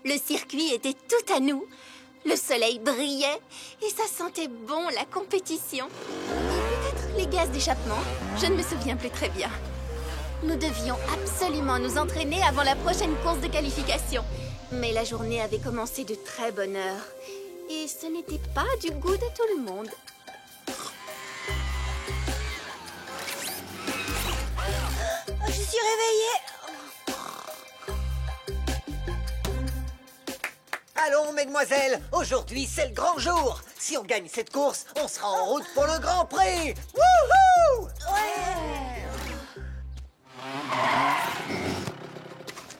Le circuit était tout à nous. Le soleil brillait et ça sentait bon la compétition. Et peut-être les gaz d'échappement, je ne me souviens plus très bien. Nous devions absolument nous entraîner avant la prochaine course de qualification. Mais la journée avait commencé de très bonne heure. Et ce n'était pas du goût de tout le monde. Je suis réveillée. Allons, mesdemoiselles, aujourd'hui c'est le grand jour. Si on gagne cette course, on sera en route pour le Grand Prix. Wouhou!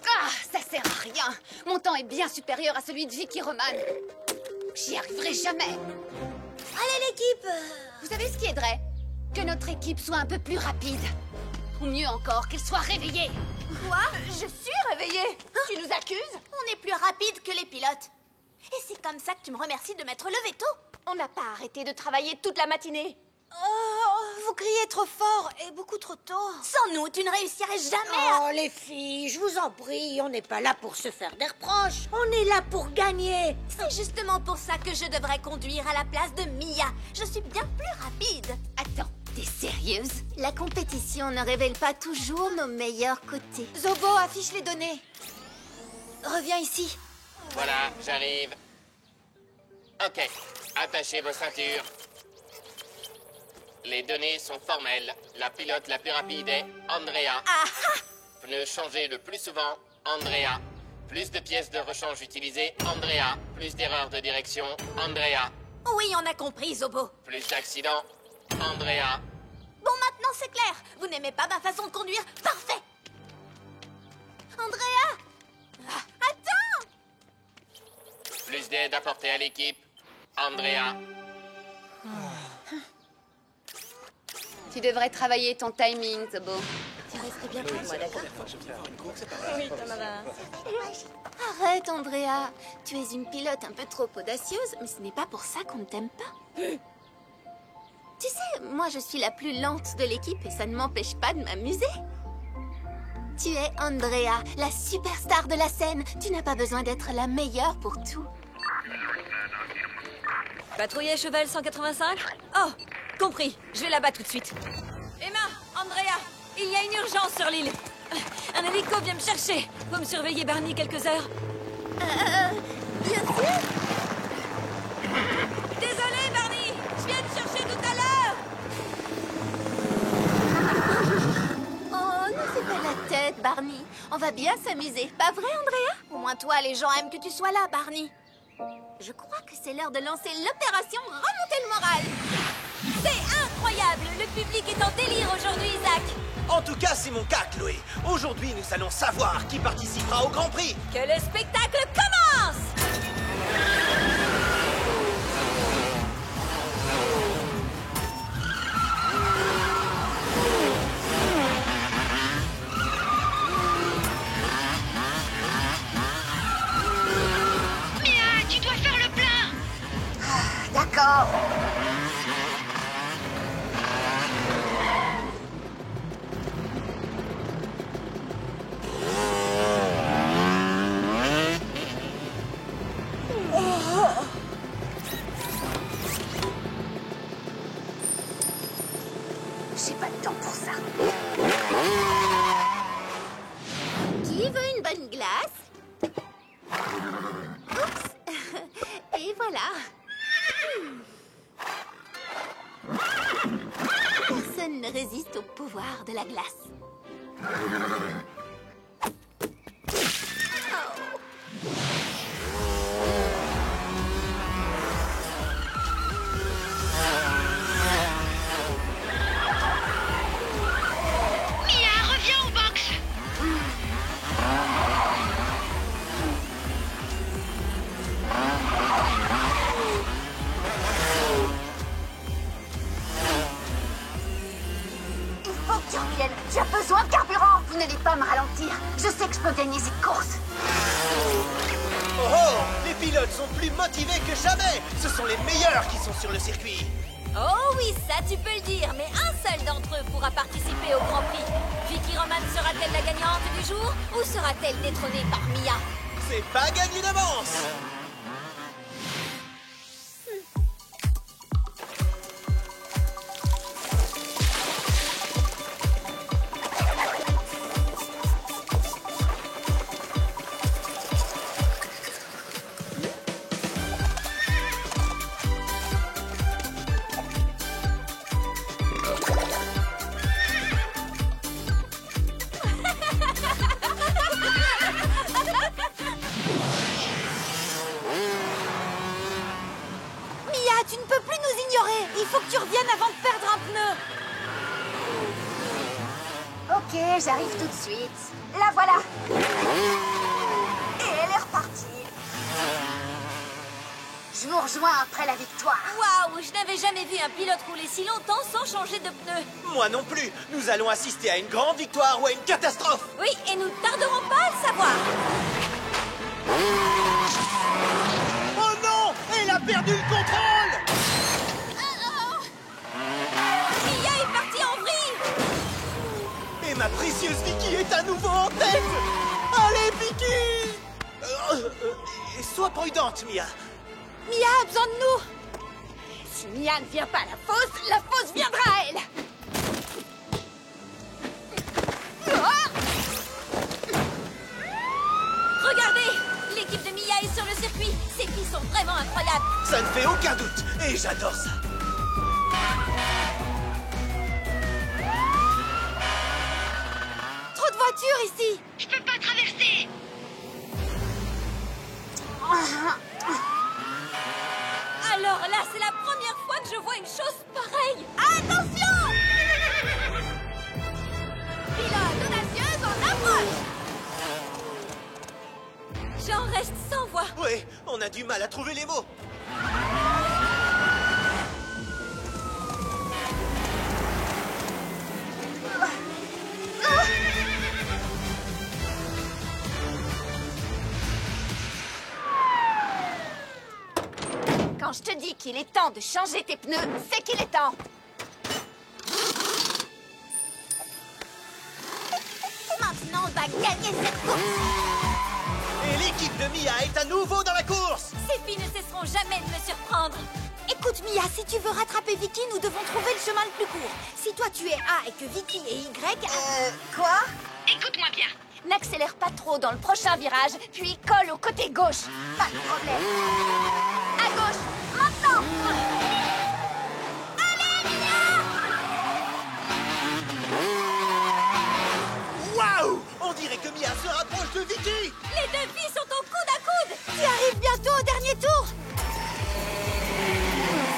Ah, ça sert à rien. Mon temps est bien supérieur à celui de Vicky Roman. J'y arriverai jamais. Allez, l'équipe. Vous savez ce qui aiderait? Que notre équipe soit un peu plus rapide. Ou mieux encore, qu'elle soit réveillée. Quoi? Je suis réveillée. Tu nous accuses? On est plus rapide que les pilotes. Et c'est comme ça que tu me remercies de m'être levé tôt. On n'a pas arrêté de travailler toute la matinée. Oh, vous criez trop fort et beaucoup trop tôt. Sans nous, tu ne réussirais jamais à... Oh, les filles, je vous en prie, on n'est pas là pour se faire des reproches. On est là pour gagner. C'est justement pour ça que je devrais conduire à la place de Mia. Je suis bien plus rapide. Attends, t'es sérieuse? La compétition ne révèle pas toujours nos meilleurs côtés. Zobo, affiche les données. Reviens ici. Voilà, j'arrive. Ok, attachez vos ceintures. Les données sont formelles. La pilote la plus rapide est Andrea. Pneus changés le plus souvent, Andrea. Plus de pièces de rechange utilisées, Andrea. Plus d'erreurs de direction, Andrea. Oui, on a compris, Zobo. Plus d'accidents, Andrea. Bon, maintenant c'est clair. Vous n'aimez pas ma façon de conduire? Parfait. Andrea! Attends! Plus d'aide apportée à l'équipe, Andrea. Tu devrais travailler ton timing, Zobo. Tu resterais bien pour moi, d'accord? Arrête, Andrea. Tu es une pilote un peu trop audacieuse, mais ce n'est pas pour ça qu'on ne t'aime pas. Tu sais, moi je suis la plus lente de l'équipe et ça ne m'empêche pas de m'amuser. Tu es Andrea, la superstar de la scène. Tu n'as pas besoin d'être la meilleure pour tout. Patrouiller cheval 185? Oh, compris. Je vais là-bas tout de suite. Emma, Andrea, il y a une urgence sur l'île. Un hélico vient me chercher. Faut me surveiller Barney quelques heures. Bien sûr. Désolée, Barney. Je viens te chercher tout à l'heure. Oh, ne fais pas la tête, Barney. On va bien s'amuser. Pas vrai, Andrea? Au moins toi, les gens aiment que tu sois là, Barney. Je crois que c'est l'heure de lancer l'opération Remonter le moral. C'est incroyable. Le public est en délire aujourd'hui, Isaac. En tout cas, c'est mon cas, Chloé. Aujourd'hui, nous allons savoir qui participera au Grand Prix. Que le spectacle commence. Mia, tu dois faire le plein. D'accord. J'ai pas de temps pour ça. Qui veut une bonne glace? Oups. Et voilà. Personne ne résiste au pouvoir de la glace. Mia, reviens au box. Il faut que tu reviennes. Tu as besoin de carburant. Vous n'allez pas me ralentir. Je sais que je peux gagner cette course. Oh oh! Les pilotes sont plus motivés que jamais. Ce sont les meilleurs qui sont sur le circuit. Oh oui, ça tu peux le dire, mais un seul d'entre eux pourra participer au Grand Prix. Vicky Roman sera-t-elle la gagnante du jour ou sera-t-elle détrônée par Mia? C'est pas gagné d'avance. Tu ne peux plus nous ignorer. Il faut que tu reviennes avant de perdre un pneu. Ok, j'arrive tout de suite. La voilà. Et elle est repartie. Je vous rejoins après la victoire. Waouh, je n'avais jamais vu un pilote rouler si longtemps sans changer de pneu. Moi non plus. Nous allons assister à une grande victoire ou à une catastrophe. Oui, et nous ne tarderons pas à le savoir. Oh non! Elle a perdu le contrôle! Mia est partie en vrille. Et ma précieuse Vicky est à nouveau en tête! Allez, Vicky! Et sois prudente, Mia. Mia a besoin de nous. Si Mia ne vient pas à la fosse viendra à elle. Regardez, l'équipe de Mia est sur le circuit. Ces filles sont vraiment incroyables. Ça ne fait aucun doute. Et j'adore ça. Trop de voitures ici. Je peux pas traverser. Alors là, c'est la première fois que je vois une chose pareille. Attention! Pilote audacieuse en approche. J'en reste sans voix. Oui, on a du mal à trouver les mots. Quand je te dis qu'il est temps de changer tes pneus, c'est qu'il est temps. Maintenant, on va gagner cette course. Et l'équipe de Mia est à nouveau dans la course. Ces filles ne cesseront jamais de me surprendre. Écoute, Mia, si tu veux rattraper Vicky, nous devons trouver le chemin le plus court. Si toi tu es A et que Vicky est Y... Quoi? Écoute-moi bien. N'accélère pas trop dans le prochain virage, puis colle au côté gauche. Pas de problème. À gauche, maintenant. Allez, Mia! Waouh! On dirait que Mia se rapproche de Vicky. Les deux filles sont au coude à coude. Tu arrives bientôt au dernier tour.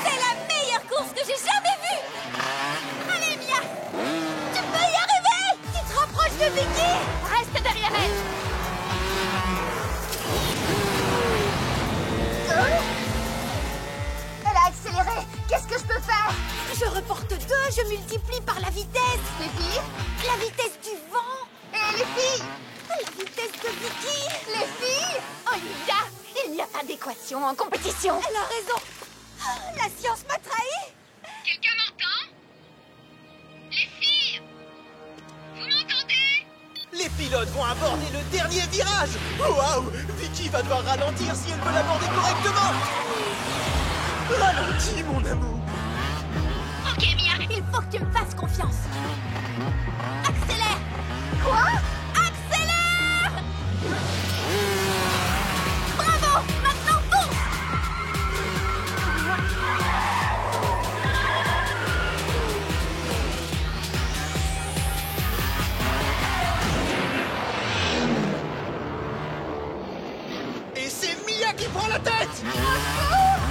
C'est la meilleure course que j'ai jamais vue. Allez, Mia! Tu peux y arriver. Tu te rapproches de Vicky. Reste derrière elle. Elle a accéléré. Qu'est-ce que je peux faire? Je reporte 2, je multiplie par la vitesse. Les filles? La vitesse du vent. Et les filles? La vitesse de Vicky. Les filles? Olivia, il n'y a pas d'équation en compétition. Elle a raison. La science m'a trahi. Quelqu'un m'entend? Les filles? Vous m'entendez? Les pilotes vont aborder le dernier virage. Waouh! Vicky va devoir ralentir si elle veut l'aborder correctement. Ralentis, mon amour. Ok, Mia, Il faut que tu me fasses confiance. Accélère. quoi? Accélère. Bravo. Maintenant fonce. Et c'est Mia qui prend la tête.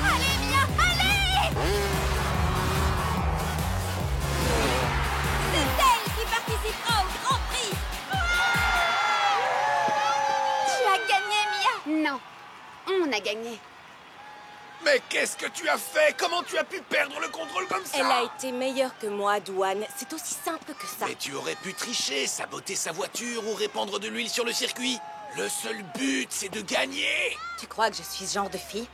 Allez, Mia, allez. C'est elle qui participera au Grand Prix. Tu as gagné, Mia? Non, on a gagné. Mais qu'est-ce que tu as fait? Comment tu as pu perdre le contrôle comme ça? Elle a été meilleure que moi, Douane. C'est aussi simple que ça. Mais tu aurais pu tricher, saboter sa voiture ou répandre de l'huile sur le circuit. Le seul but, c'est de gagner. Tu crois que je suis ce genre de fille?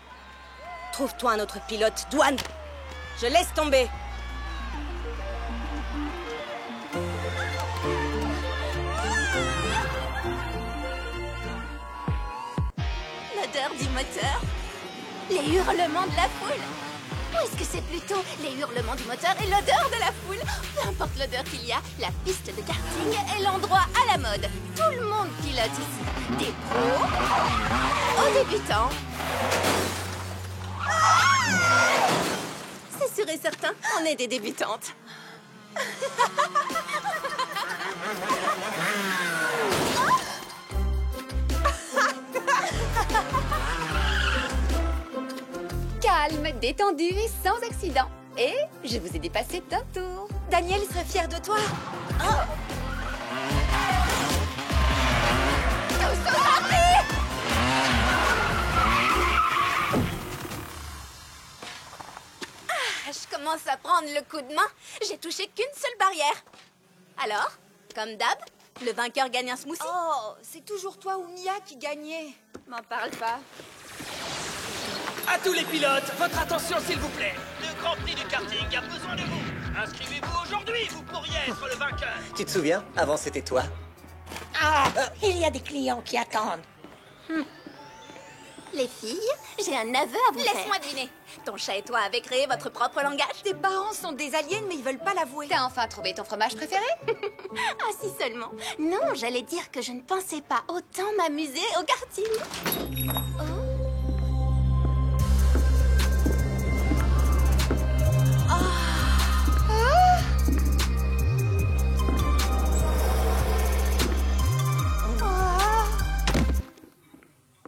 Trouve-toi un autre pilote, Douane. Je laisse tomber. l'odeur du moteur, les hurlements de la foule. Ou est-ce que c'est plutôt les hurlements du moteur et l'odeur de la foule? Peu importe l'odeur qu'il y a, la piste de karting est l'endroit à la mode. Tout le monde pilote ici. Des pros aux débutants. C'est sûr et certain, on est des débutantes. Calme, détendu et sans accident. Et je vous ai dépassé d'un tour. Daniel serait fier de toi. Je commence à prendre le coup de main. J'ai touché qu'une seule barrière. Alors, comme d'hab, le vainqueur gagne un smoothie. Oh, c'est toujours toi ou Mia qui gagnait. M'en parle pas. À tous les pilotes, votre attention s'il vous plaît. Le Grand Prix du karting a besoin de vous. Inscrivez-vous aujourd'hui, vous pourriez être le vainqueur. Tu te souviens? Avant, c'était toi. Ah, il y a des clients qui attendent. Les filles, j'ai un aveu à vous faire. Laisse-moi deviner. Ton chat et toi avez créé votre propre langage? Tes parents sont des aliens, mais ils veulent pas l'avouer. T'as enfin trouvé ton fromage préféré? Ah, si seulement. Non, j'allais dire que je ne pensais pas autant m'amuser au karting.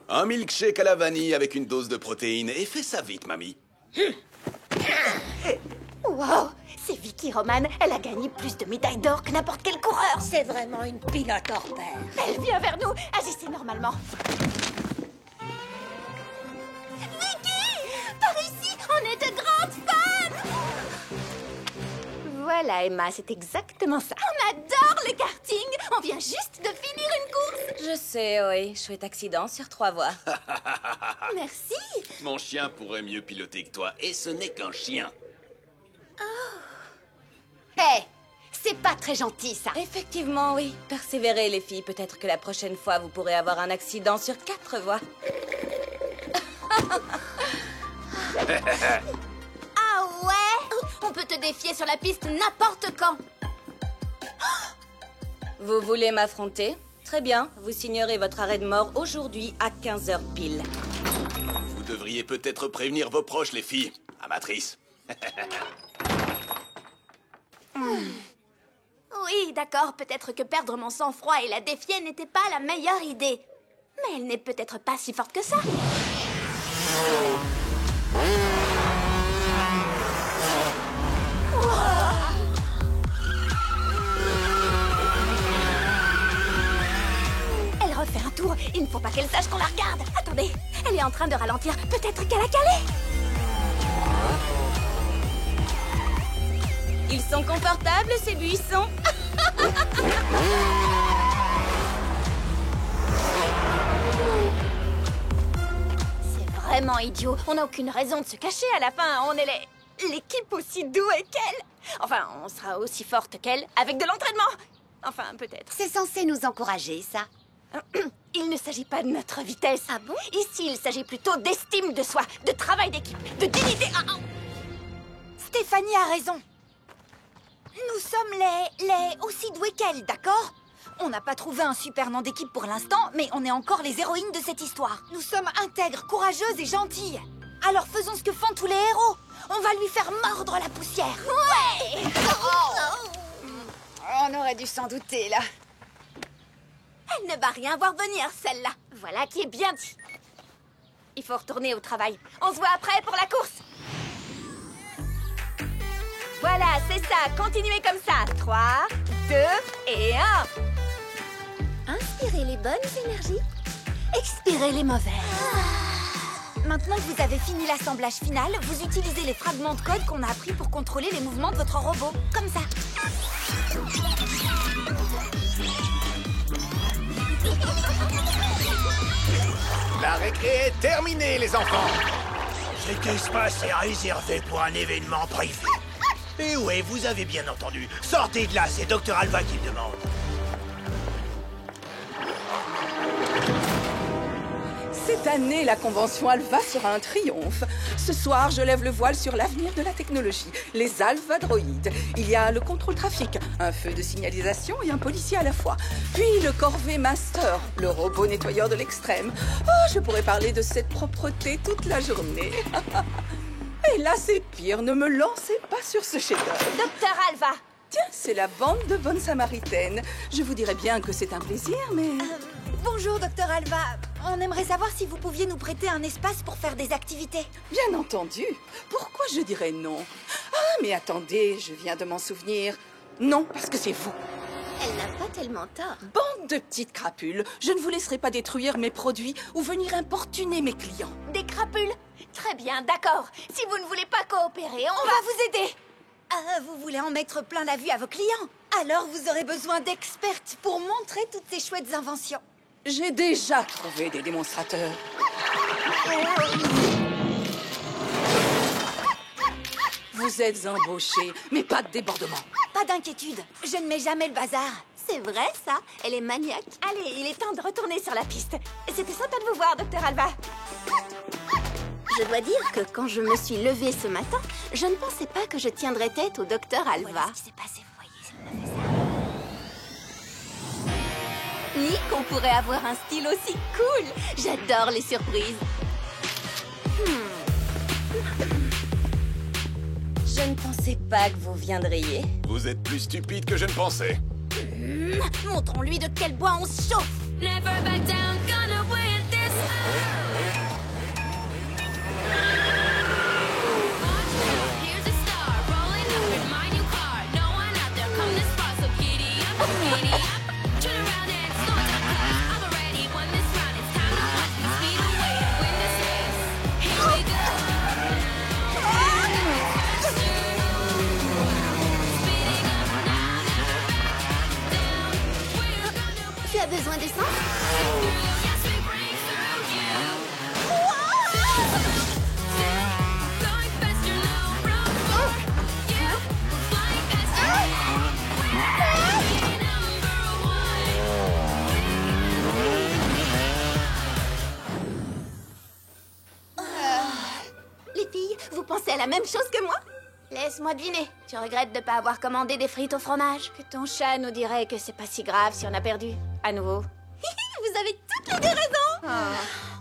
Un milkshake à la vanille avec une dose de protéines. Et fais ça vite, mamie. Wow, c'est Vicky Roman. Elle a gagné plus de médailles d'or que n'importe quel coureur. C'est vraiment une pilote hors pair. Elle vient vers nous. Agissez normalement. Vicky! Par ici, on est de grandes fans! Voilà, Emma, c'est exactement ça. On adore le karting. On vient juste de finir une course. Je sais, oui. Chouette accident sur 3 voies. Merci. Mon chien pourrait mieux piloter que toi, et ce n'est qu'un chien. Hé, c'est pas très gentil, ça. Effectivement, oui. Persévérez, les filles. Peut-être que la prochaine fois, vous pourrez avoir un accident sur 4 voies. Ah ouais? On peut te défier sur la piste n'importe quand. Vous voulez m'affronter? Très bien. Vous signerez votre arrêt de mort aujourd'hui à 15h pile. Vous devriez peut-être prévenir vos proches, les filles. Amatrice. Oui, d'accord, peut-être que perdre mon sang-froid et la défier n'était pas la meilleure idée. Mais elle n'est peut-être pas si forte que ça. Elle refait un tour. Il ne faut pas qu'elle sache qu'on la regarde. Attendez, elle est en train de ralentir. Peut-être qu'elle a calé. Ils sont confortables, ces buissons. C'est vraiment idiot. On n'a aucune raison de se cacher à la fin. On est l'équipe aussi douée qu'elle. Enfin, on sera aussi forte qu'elle avec de l'entraînement. Enfin, peut-être. C'est censé nous encourager, ça. Il ne s'agit pas de notre vitesse. Ah bon? Ici, il s'agit plutôt d'estime de soi, de travail d'équipe, de dignité. Stéphanie a raison. Nous sommes les aussi doués qu'elle, d'accord? On n'a pas trouvé un super nom d'équipe pour l'instant, mais on est encore les héroïnes de cette histoire. Nous sommes intègres, courageuses et gentilles. Alors faisons ce que font tous les héros. On va lui faire mordre la poussière. Ouais! On aurait dû s'en douter, là. Elle ne va rien voir venir, celle-là. Voilà qui est bien dit. Il faut retourner au travail. On se voit après pour la course. Voilà, c'est ça. Continuez comme ça. 3, 2 et 1. Inspirez les bonnes énergies. Expirez les mauvaises. Maintenant que vous avez fini l'assemblage final, vous utilisez les fragments de code qu'on a appris pour contrôler les mouvements de votre robot. Comme ça. La récré est terminée, les enfants. Cet espace est réservé pour un événement privé. Et ouais, vous avez bien entendu. Sortez de là, c'est Dr. Alva qui le demande. Cette année, la convention Alva sera un triomphe. Ce soir, je lève le voile sur l'avenir de la technologie, les Alva droïdes. Il y a le contrôle trafic, un feu de signalisation et un policier à la fois. Puis le Corvée Master, le robot nettoyeur de l'extrême. Oh, je pourrais parler de cette propreté toute la journée. Et là, c'est pire, ne me lancez pas sur ce chef-d'œuvre. Docteur Alva! Tiens, c'est la bande de bonnes samaritaines. Je vous dirais bien que c'est un plaisir, mais... Bonjour, docteur Alva. On aimerait savoir si vous pouviez nous prêter un espace pour faire des activités. Bien entendu. Pourquoi je dirais non? Ah, mais attendez, je viens de m'en souvenir. Non, parce que c'est vous. Elle n'a pas tellement tort. Bande de petites crapules. Je ne vous laisserai pas détruire mes produits ou venir importuner mes clients. Des crapules? Très bien, d'accord. Si vous ne voulez pas coopérer, on va vous aider. Vous voulez en mettre plein la vue à vos clients? Alors vous aurez besoin d'expertes pour montrer toutes ces chouettes inventions. J'ai déjà trouvé des démonstrateurs. Vous êtes embauchés, mais pas de débordement. Pas d'inquiétude, je ne mets jamais le bazar. C'est vrai, ça. Elle est maniaque. Allez, il est temps de retourner sur la piste. C'était sympa de vous voir, docteur Alva. Je dois dire que quand je me suis levée ce matin, je ne pensais pas que je tiendrais tête au docteur Alva. Voilà ce qui s'est passé, vous voyez, si on avait ça. Ni qu'on pourrait avoir un style aussi cool. J'adore les surprises. Je ne pensais pas que vous viendriez. Vous êtes plus stupide que je ne pensais. Montrons-lui de quel bois on se chauffe. Never back down, gonna win this. Here's a star rolling up in my new car. No one out there come this far, so giddy up, giddy up. Turn around and start to cruise. I'm already won this round. It's time to watch me speed away and win this race. Here we go. Tu as besoin d'essence? Les filles, vous pensez à la même chose que moi? Laisse-moi deviner. Tu regrettes de ne pas avoir commandé des frites au fromage? Que ton chat nous dirait que c'est pas si grave si on a perdu. À nouveau. Vous avez toutes les deux raison.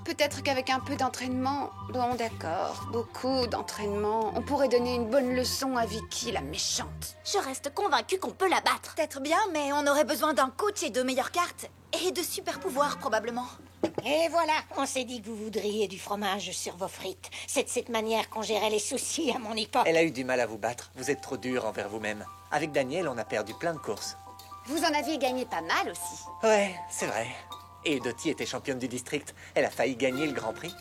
Peut-être qu'avec un peu d'entraînement... Bon, d'accord, beaucoup d'entraînement. On pourrait donner une bonne leçon à Vicky, la méchante. Je reste convaincue qu'on peut la battre. Peut-être bien, mais on aurait besoin d'un coach et de meilleures cartes. Et de super pouvoirs, probablement. Et voilà, on s'est dit que vous voudriez du fromage sur vos frites. C'est de cette manière qu'on gérait les soucis à mon époque. Elle a eu du mal à vous battre. Vous êtes trop dur envers vous-même. Avec Daniel, on a perdu plein de courses. Vous en aviez gagné pas mal aussi. Ouais, c'est vrai. Et Dottie était championne du district. Elle a failli gagner le Grand Prix.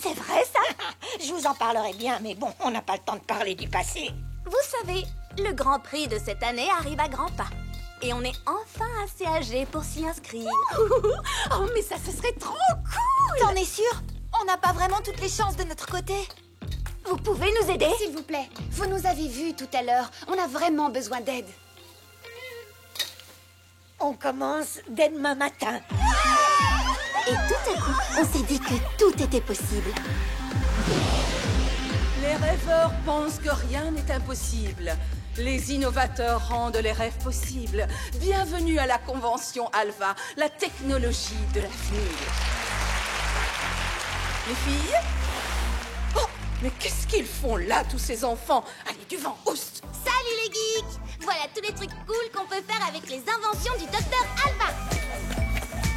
C'est vrai, ça? Je vous en parlerai bien, mais bon, on n'a pas le temps de parler du passé. Vous savez, le Grand Prix de cette année arrive à grands pas. Et on est enfin assez âgés pour s'y inscrire. Oh, mais ça, ce serait trop cool! T'en es sûr? On n'a pas vraiment toutes les chances de notre côté. Vous pouvez nous aider? S'il vous plaît, vous nous avez vus tout à l'heure. On a vraiment besoin d'aide. On commence dès demain matin. Et tout à coup, on s'est dit que tout était possible. Les rêveurs pensent que rien n'est impossible. Les innovateurs rendent les rêves possibles. Bienvenue à la convention Alva, la technologie de l'avenir. Les filles? Oh, mais qu'est-ce qu'ils font là, tous ces enfants? Allez, du vent, oust! Salut les geeks! Voilà tous les trucs cool qu'on peut faire avec les inventions du docteur Alva.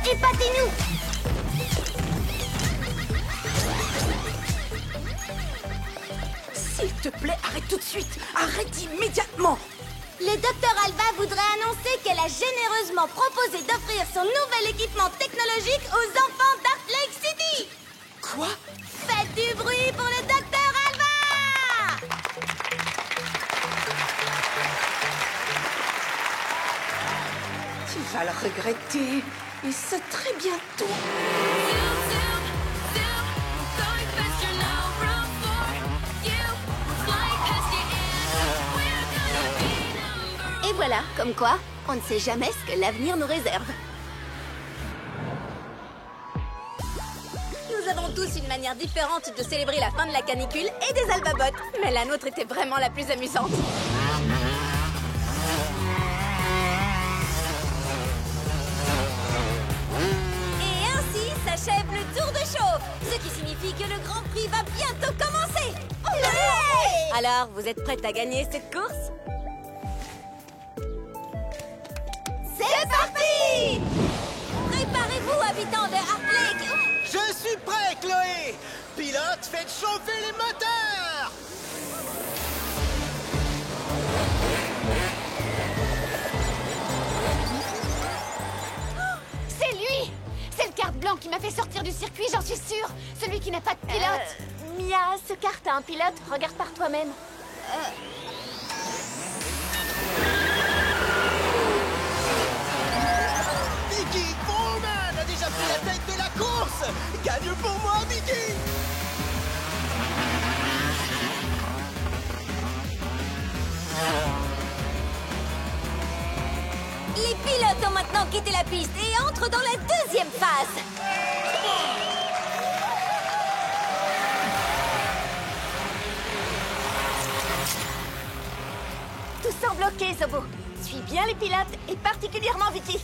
Épatez-nous! S'il te plaît, arrête tout de suite! Arrête immédiatement! Le docteur Alva voudrait annoncer qu'elle a généreusement proposé d'offrir son nouvel équipement technologique aux enfants d'Art Lake City! Quoi? Faites du bruit pour le docteur Alva! Tu vas le regretter, et c'est très bientôt. Et voilà, comme quoi, on ne sait jamais ce que l'avenir nous réserve. Nous avons tous une manière différente de célébrer la fin de la canicule et des albabotes. Mais la nôtre était vraiment la plus amusante. Et ainsi s'achève le tour de chauffe, ce qui signifie que le Grand Prix va bientôt commencer. Ouais! Alors, vous êtes prête à gagner cette course? C'est parti! Préparez-vous, habitants de Heart Lake! Je suis prêt, Chloé! Pilote, faites chauffer les moteurs! C'est lui! C'est le kart blanc qui m'a fait sortir du circuit, j'en suis sûre! Celui qui n'a pas de pilote! Mia, ce kart a un pilote, regarde par toi-même. Vicky Bowman a déjà pris la tête de la course! Gagne pour moi, Vicky! Les pilotes ont maintenant quitté la piste et entrent dans la deuxième phase. Tout semble ok, Zobo. Suis bien les pilotes, et particulièrement Vicky.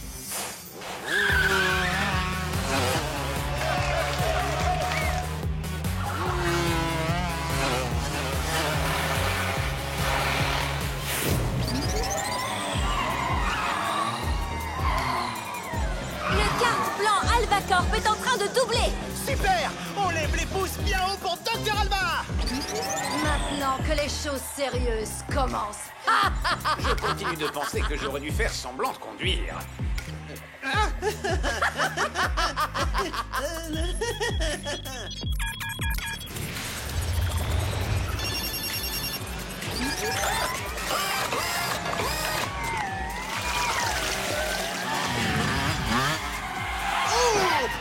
Le kart blanc Albacorp est en train de doubler. Super! On lève les pouces bien haut pour Dr. Alba! Maintenant que les choses sérieuses commencent. Je continue de penser que j'aurais dû faire semblant de conduire.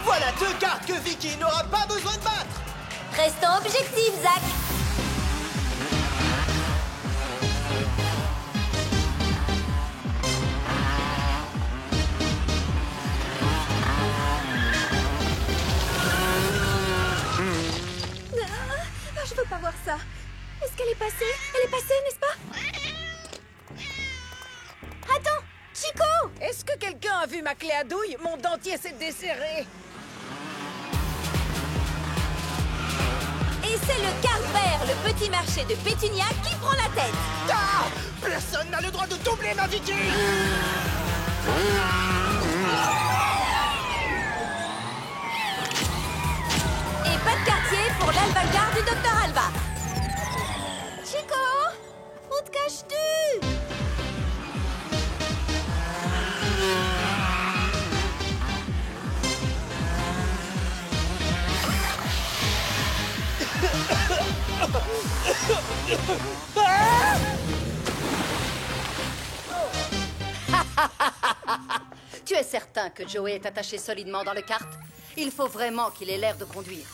Voilà deux cartes que Vicky n'aura pas besoin de battre! Restons objectifs, Zach. Je veux pas voir ça. Est-ce qu'elle est passée? Elle est passée, n'est-ce pas? Attends! Chico! Est-ce que quelqu'un a vu ma clé à douille? Mon dentier s'est desserré. Et c'est le kart vert, le petit marché de Pétunia, qui prend la tête. Ah! Personne n'a le droit de doubler ma Vicky! Et pas de quartier pour l'Albacar du Dr Alba. Chico! Où te caches-tu? Tu es certain que Joey est attaché solidement dans le kart? Il faut vraiment qu'il ait l'air de conduire.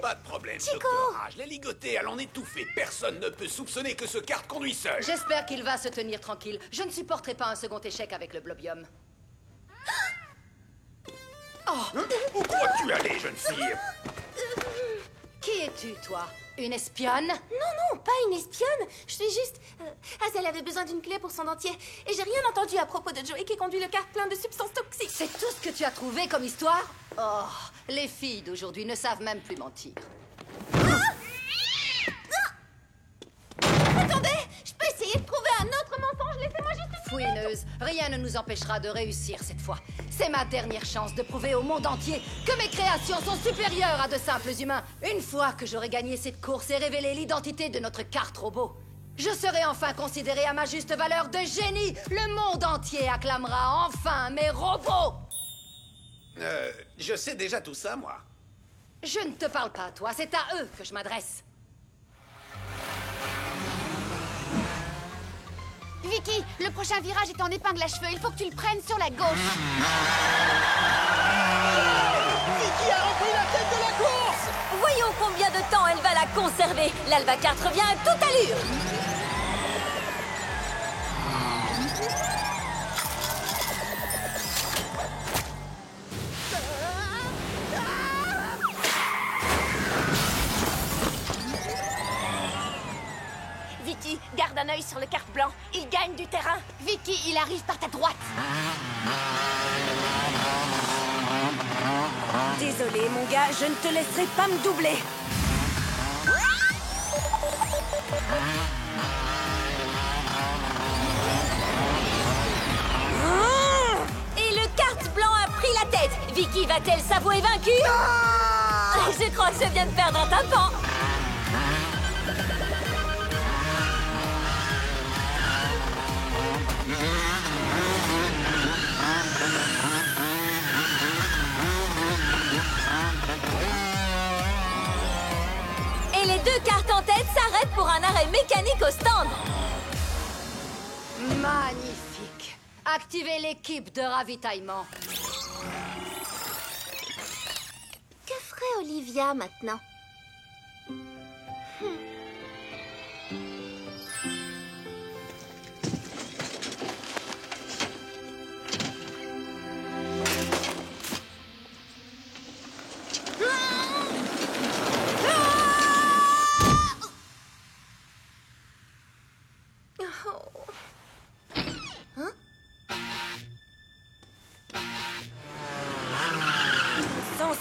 Pas de problème, Chico! docteur. Je l'ai ligoté à l'en étouffer. Personne ne peut soupçonner que ce kart conduit seul. J'espère qu'il va se tenir tranquille. Je ne supporterai pas un second échec avec le Blobium. Hein? Où crois-tu aller, jeune fille? Qui es-tu, toi? Une espionne? Non, pas une espionne. Je suis juste... Hazel avait besoin d'une clé pour son dentier. Et j'ai rien entendu à propos de Joey qui conduit le kart plein de substances toxiques. C'est tout ce que tu as trouvé comme histoire? Oh, les filles d'aujourd'hui ne savent même plus mentir. Attendez, je peux essayer de trouver un autre mensonge. Laissez-moi juste... Fouineuse, rien ne nous empêchera de réussir cette fois. C'est ma dernière chance de prouver au monde entier que mes créations sont supérieures à de simples humains. Une fois que j'aurai gagné cette course et révélé l'identité de notre kart robot, je serai enfin considérée à ma juste valeur de génie. Le monde entier acclamera enfin mes robots. Je sais déjà tout ça, moi. Je ne te parle pas à toi, c'est à eux que je m'adresse. Vicky, le prochain virage est en épingle à cheveux. Il faut que tu le prennes sur la gauche. Vicky a repris la tête de la course! Voyons combien de temps elle va la conserver. L'Albacar revient à toute allure. Joey sur le kart blanc. Il gagne du terrain. Vicky, il arrive par ta droite. Désolé, mon gars, je ne te laisserai pas me doubler. Et le kart blanc a pris la tête. Vicky va-t-elle s'avouer vaincue? Je crois que je viens de perdre un tympan. Et les deux cartes en tête s'arrêtent pour un arrêt mécanique au stand. Magnifique. Activez l'équipe de ravitaillement. Que ferait Olivia maintenant?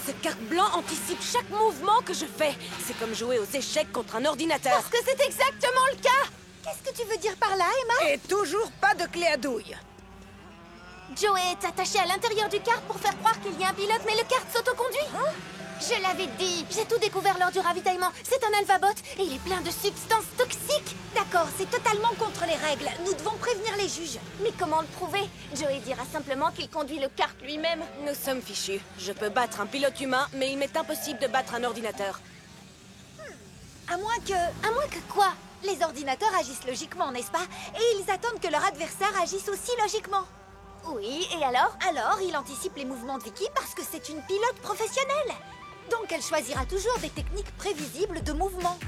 Ce kart blanc anticipe chaque mouvement que je fais. C'est comme jouer aux échecs contre un ordinateur. Parce que c'est exactement le cas. Qu'est-ce que tu veux dire par là, Emma? Et toujours pas de clé à douille. Joey est attaché à l'intérieur du kart pour faire croire qu'il y a un pilote, mais le kart s'autoconduit. Je l'avais dit. J'ai tout découvert lors du ravitaillement. C'est un alvabot et il est plein de substances toxiques. D'accord, c'est totalement contre les règles. Nous devons prévenir les juges. Mais comment le prouver? Joey dira simplement qu'il conduit le kart lui-même. Nous sommes fichus. Je peux battre un pilote humain, mais il m'est impossible de battre un ordinateur. À moins que quoi? Les ordinateurs agissent logiquement, n'est-ce pas? Et ils attendent que leur adversaire agisse aussi logiquement. Oui, et alors? Alors, il anticipe les mouvements de Vicky parce que c'est une pilote professionnelle. Donc, elle choisira toujours des techniques prévisibles de mouvement.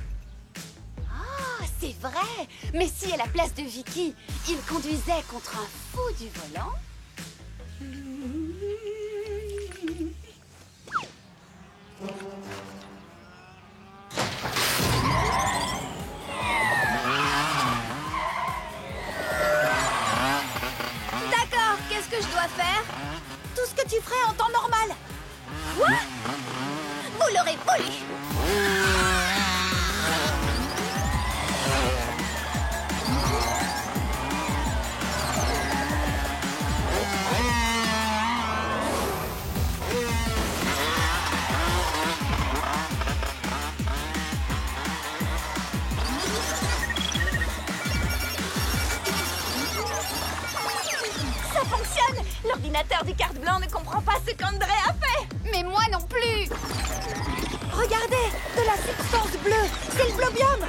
Ah, c'est vrai. Mais si à la place de Vicky, il conduisait contre un fou du volant? D'accord, qu'est-ce que je dois faire? Tout ce que tu ferais en temps normal. Quoi? Vous l'aurez voulu. Ça fonctionne. L'ordinateur du kart blanc ne comprend pas ce qu'André a fait. Mais moi non plus. Regardez, de la substance bleue. C'est le globium.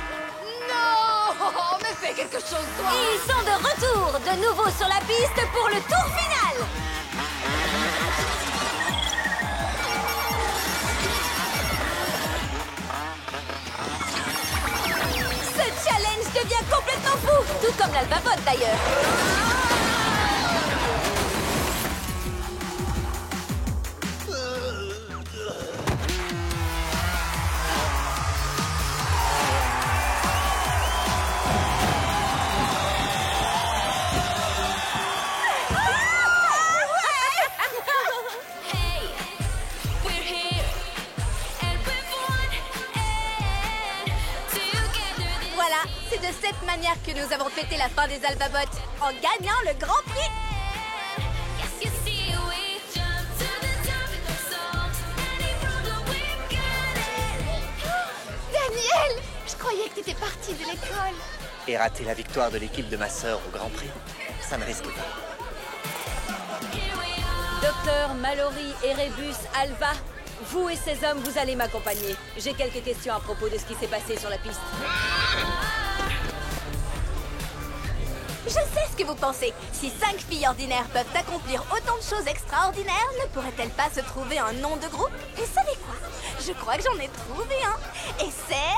Non, mais fais quelque chose, toi. Ils sont de retour, de nouveau sur la piste pour le tour final. Ce challenge devient complètement fou, tout comme l'alvabot d'ailleurs. Voilà, c'est de cette manière que nous avons fêté la fin des albabots, en gagnant le Grand Prix. Daniel, je croyais que t'étais parti de l'école. Et rater la victoire de l'équipe de ma sœur au Grand Prix, ça ne risque pas. Docteur, Mallory, Erebus, Alva, vous et ces hommes, vous allez m'accompagner. J'ai quelques questions à propos de ce qui s'est passé sur la piste. Je sais ce que vous pensez. Si 5 filles ordinaires peuvent accomplir autant de choses extraordinaires, ne pourrait-elle pas se trouver un nom de groupe? Et savez quoi? Je crois que j'en ai trouvé un. Et c'est...